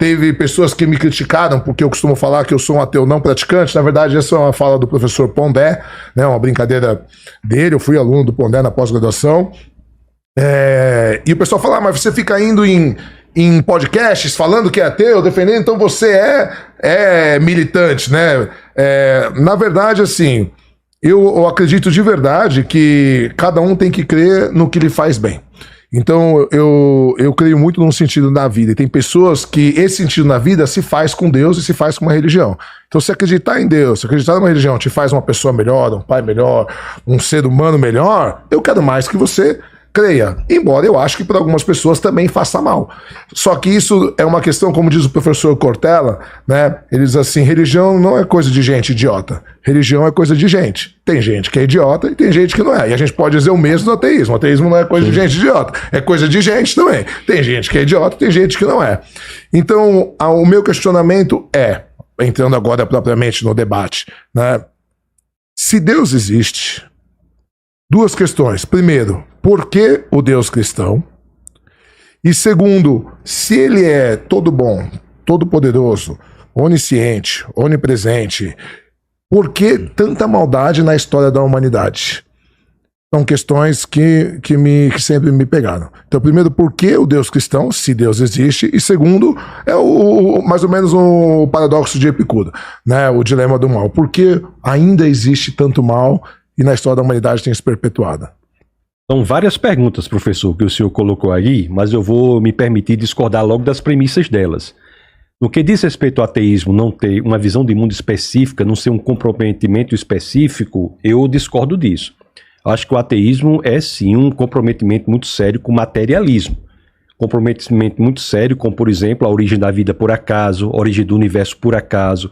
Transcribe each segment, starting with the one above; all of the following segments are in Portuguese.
teve pessoas que me criticaram porque eu costumo falar que eu sou um ateu não praticante. Na verdade, essa é uma fala do professor Pondé, né, uma brincadeira dele. Eu fui aluno do Pondé na pós-graduação. E o pessoal fala, mas você fica indo em podcasts falando que é ateu, defendendo, então você é militante, né? Na verdade, assim, eu acredito de verdade que cada um tem que crer no que lhe faz bem. Então, eu creio muito num sentido na vida. E tem pessoas que esse sentido na vida se faz com Deus e se faz com uma religião. Então, se acreditar em Deus, se acreditar numa religião te faz uma pessoa melhor, um pai melhor, um ser humano melhor, eu quero mais que você creia. Embora eu acho que para algumas pessoas também faça mal. Só que isso é uma questão, como diz o professor Cortella, né? Ele diz assim, religião não é coisa de gente idiota. Religião é coisa de gente. Tem gente que é idiota e tem gente que não é. E a gente pode dizer o mesmo do ateísmo. O ateísmo não é coisa de gente idiota. É coisa de gente também. Tem gente que é idiota e tem gente que não é. Então, o meu questionamento entrando agora propriamente no debate, né? Se Deus existe, duas questões. Primeiro, por que o Deus cristão? E segundo, se ele é todo bom, todo poderoso, onisciente, onipresente, por que tanta maldade na história da humanidade? São questões que sempre me pegaram. Então, primeiro, por que o Deus cristão, se Deus existe? E segundo, mais ou menos o paradoxo de Epicuro, né? O dilema do mal. Por que ainda existe tanto mal e na história da humanidade tem se perpetuado? São várias perguntas, professor, que o senhor colocou aí, mas eu vou me permitir discordar logo das premissas delas. No que diz respeito ao ateísmo não ter uma visão de mundo específica, não ser um comprometimento específico, eu discordo disso. Acho que o ateísmo é sim um comprometimento muito sério com o materialismo. Comprometimento muito sério com, por exemplo, a origem da vida por acaso, a origem do universo por acaso,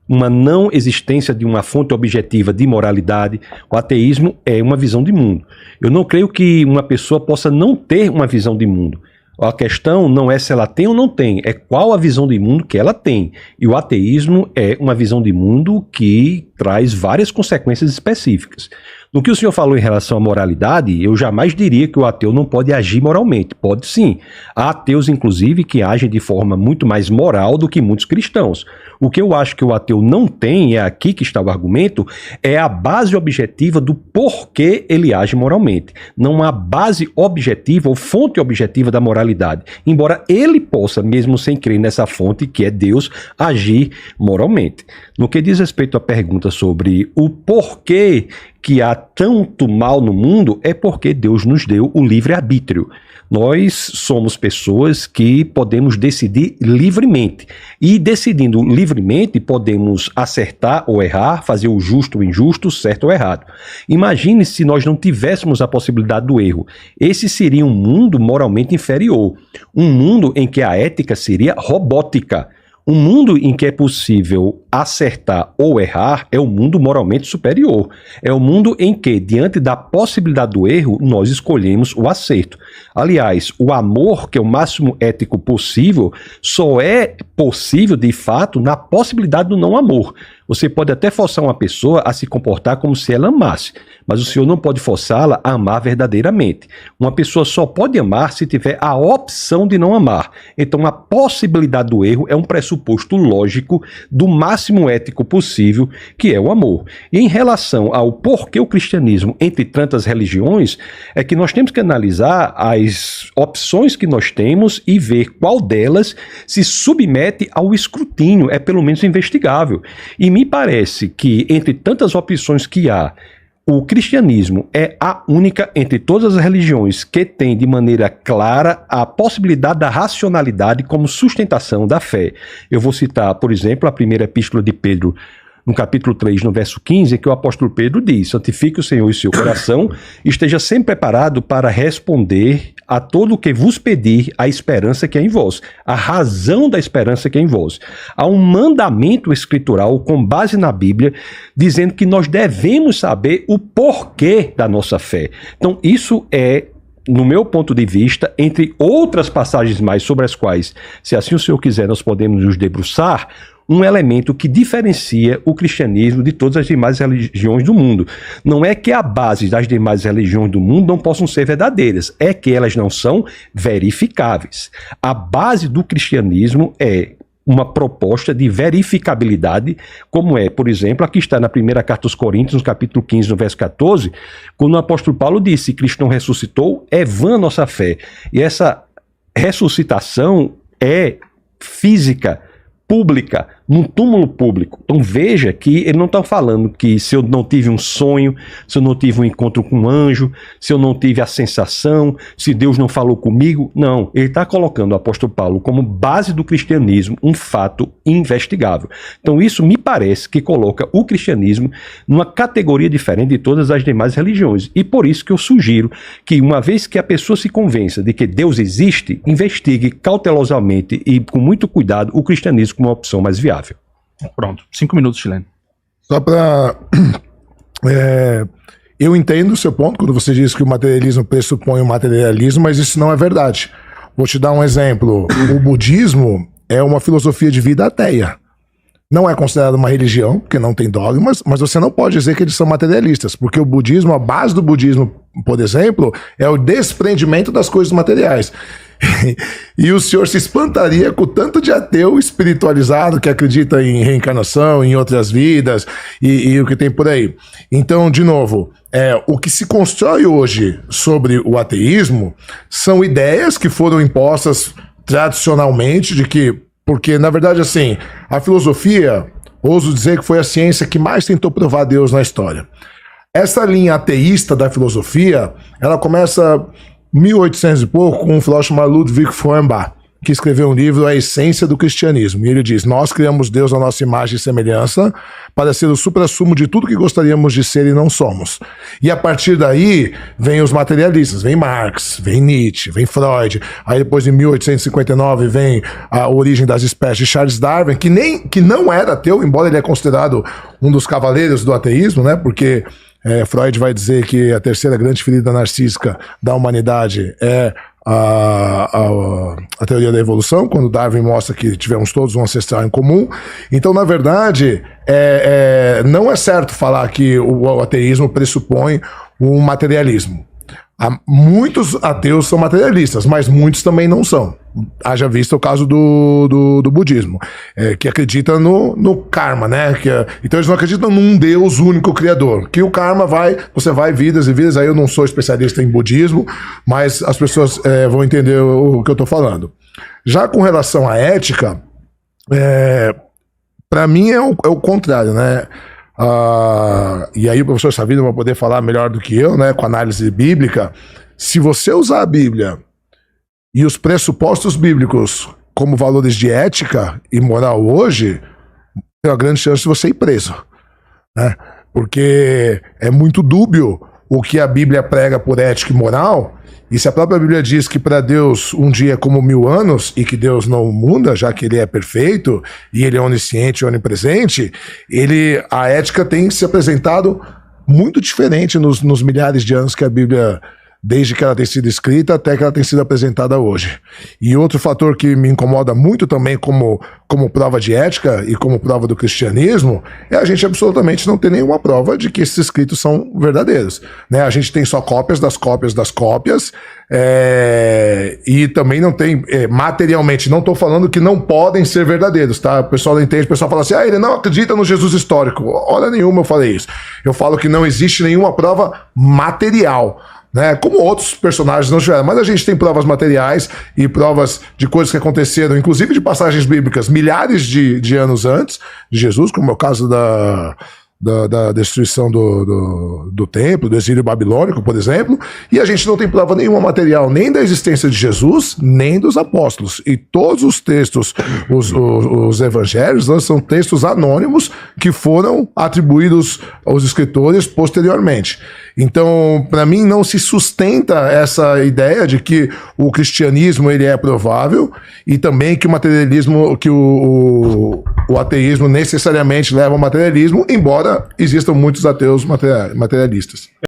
uma não existência de uma fonte objetiva de moralidade. O ateísmo é uma visão de mundo. Eu não creio que uma pessoa possa não ter uma visão de mundo. A questão não é se ela tem ou não tem, é qual a visão de mundo que ela tem. E o ateísmo é uma visão de mundo que traz várias consequências específicas. No que o senhor falou em relação à moralidade, eu jamais diria que o ateu não pode agir moralmente. Pode sim. Há ateus, inclusive, que agem de forma muito mais moral do que muitos cristãos. O que eu acho que o ateu não tem, é aqui que está o argumento, é a base objetiva do porquê ele age moralmente. Não há base objetiva ou fonte objetiva da moralidade. Embora ele possa, mesmo sem crer nessa fonte, que é Deus, agir moralmente. No que diz respeito à pergunta sobre o porquê que há tanto mal no mundo, é porque Deus nos deu o livre-arbítrio. Nós somos pessoas que podemos decidir livremente. E decidindo livremente, podemos acertar ou errar, fazer o justo ou injusto, certo ou errado. Imagine se nós não tivéssemos a possibilidade do erro. Esse seria um mundo moralmente inferior. Um mundo em que a ética seria robótica. Um mundo em que é possível acertar ou errar é um mundo moralmente superior. É um mundo em que, diante da possibilidade do erro, nós escolhemos o acerto. Aliás, o amor, que é o máximo ético possível, só é possível, de fato, na possibilidade do não amor. Você pode até forçar uma pessoa a se comportar como se ela amasse, mas o senhor não pode forçá-la a amar verdadeiramente. Uma pessoa só pode amar se tiver a opção de não amar. Então, a possibilidade do erro é um pressuposto lógico do máximo ético possível, que é o amor. E em relação ao porquê o cristianismo, entre tantas religiões, é que nós temos que analisar as opções que nós temos e ver qual delas se submete ao escrutínio, é pelo menos investigável. E me parece que, entre tantas opções que há, o cristianismo é a única entre todas as religiões que tem de maneira clara a possibilidade da racionalidade como sustentação da fé. Eu vou citar, por exemplo, a primeira epístola de Pedro, no capítulo 3, no verso 15, que o apóstolo Pedro diz: santifique o Senhor em seu coração, esteja sempre preparado para responder a todo o que vos pedir a esperança que é em vós, a razão da esperança que é em vós. Há um mandamento escritural com base na Bíblia, dizendo que nós devemos saber o porquê da nossa fé. Então, isso é, no meu ponto de vista, entre outras passagens mais sobre as quais, se assim o Senhor quiser, nós podemos nos debruçar, um elemento que diferencia o cristianismo de todas as demais religiões do mundo. Não é que a base das demais religiões do mundo não possam ser verdadeiras, é que elas não são verificáveis. A base do cristianismo é uma proposta de verificabilidade, como é, por exemplo, aqui está na primeira carta aos Coríntios, no capítulo 15, no verso 14, quando o apóstolo Paulo disse: Cristo não ressuscitou, é vã a nossa fé. E essa ressuscitação é física, pública, num túmulo público. Então veja que ele não está falando que se eu não tive um sonho, se eu não tive um encontro com um anjo, se eu não tive a sensação, se Deus não falou comigo. Não, ele está colocando o apóstolo Paulo como base do cristianismo um fato investigável. Então isso me parece que coloca o cristianismo numa categoria diferente de todas as demais religiões. E por isso que eu sugiro que, uma vez que a pessoa se convença de que Deus existe, investigue cautelosamente e com muito cuidado o cristianismo como uma opção mais viável. Pronto, 5 minutos, Chileno. Só para... eu entendo o seu ponto quando você diz que o materialismo pressupõe o materialismo, mas isso não é verdade. Vou te dar um exemplo. O budismo é uma filosofia de vida ateia. Não é considerado uma religião, porque não tem dogmas, mas você não pode dizer que eles são materialistas, porque o budismo, a base do budismo, por exemplo, é o desprendimento das coisas materiais. E o senhor se espantaria com o tanto de ateu espiritualizado que acredita em reencarnação, em outras vidas e o que tem por aí. Então, de novo, o que se constrói hoje sobre o ateísmo são ideias que foram impostas tradicionalmente de que, porque na verdade assim, a filosofia, ouso dizer que foi a ciência que mais tentou provar Deus na história. Essa linha ateísta da filosofia, ela começa 1800 e pouco, com um filósofo chamado Ludwig Feuerbach, que escreveu um livro, A Essência do Cristianismo. E ele diz: nós criamos Deus à nossa imagem e semelhança para ser o suprassumo de tudo que gostaríamos de ser e não somos. E a partir daí, vem os materialistas, vem Marx, vem Nietzsche, vem Freud. Aí depois, em 1859, vem A Origem das Espécies de Charles Darwin, que não era ateu, embora ele é considerado um dos cavaleiros do ateísmo, né? Porque Freud vai dizer que a terceira grande ferida narcísica da humanidade é a teoria da evolução, quando Darwin mostra que tivemos todos um ancestral em comum. Então, na verdade, não é certo falar que o ateísmo pressupõe um materialismo. Muitos ateus são materialistas, mas muitos também não são. Haja visto o caso do budismo, que acredita no karma, né? Então eles não acreditam num Deus único criador, que o karma você vai vidas e vidas. Aí eu não sou especialista em budismo, mas as pessoas vão entender o que eu tô falando. Já com relação à ética, para mim é o contrário, né? E aí o professor Savino vai poder falar melhor do que eu, né, com análise bíblica. Se você usar a Bíblia e os pressupostos bíblicos como valores de ética e moral hoje, tem uma grande chance de você ir preso, né? Porque é muito dúbio o que a Bíblia prega por ética e moral. E se a própria Bíblia diz que para Deus um dia é como 1000 anos e que Deus não muda, já que ele é perfeito e ele é onisciente e onipresente, a ética tem se apresentado muito diferente nos milhares de anos que a Bíblia, desde que ela tem sido escrita até que ela tem sido apresentada hoje. E outro fator que me incomoda muito também como prova de ética e como prova do cristianismo é a gente absolutamente não ter nenhuma prova de que esses escritos são verdadeiros, né? A gente tem só cópias das cópias das cópias, e também não tem materialmente, não estou falando que não podem ser verdadeiros, tá? O pessoal não entende, o pessoal fala assim: ele não acredita no Jesus histórico. Hora nenhuma eu falei isso. Eu falo que não existe nenhuma prova material, né? Como outros personagens não tiveram, mas a gente tem provas materiais e provas de coisas que aconteceram, inclusive de passagens bíblicas milhares de anos antes de Jesus, como é o caso da destruição do templo, do exílio babilônico, por exemplo. E a gente não tem prova nenhuma material nem da existência de Jesus, nem dos apóstolos. E todos os textos, os evangelhos, são textos anônimos que foram atribuídos aos escritores posteriormente. Então, para mim, não se sustenta essa ideia de que o cristianismo ele é provável e também que o materialismo, que o ateísmo necessariamente leva ao materialismo, embora existam muitos ateus materialistas.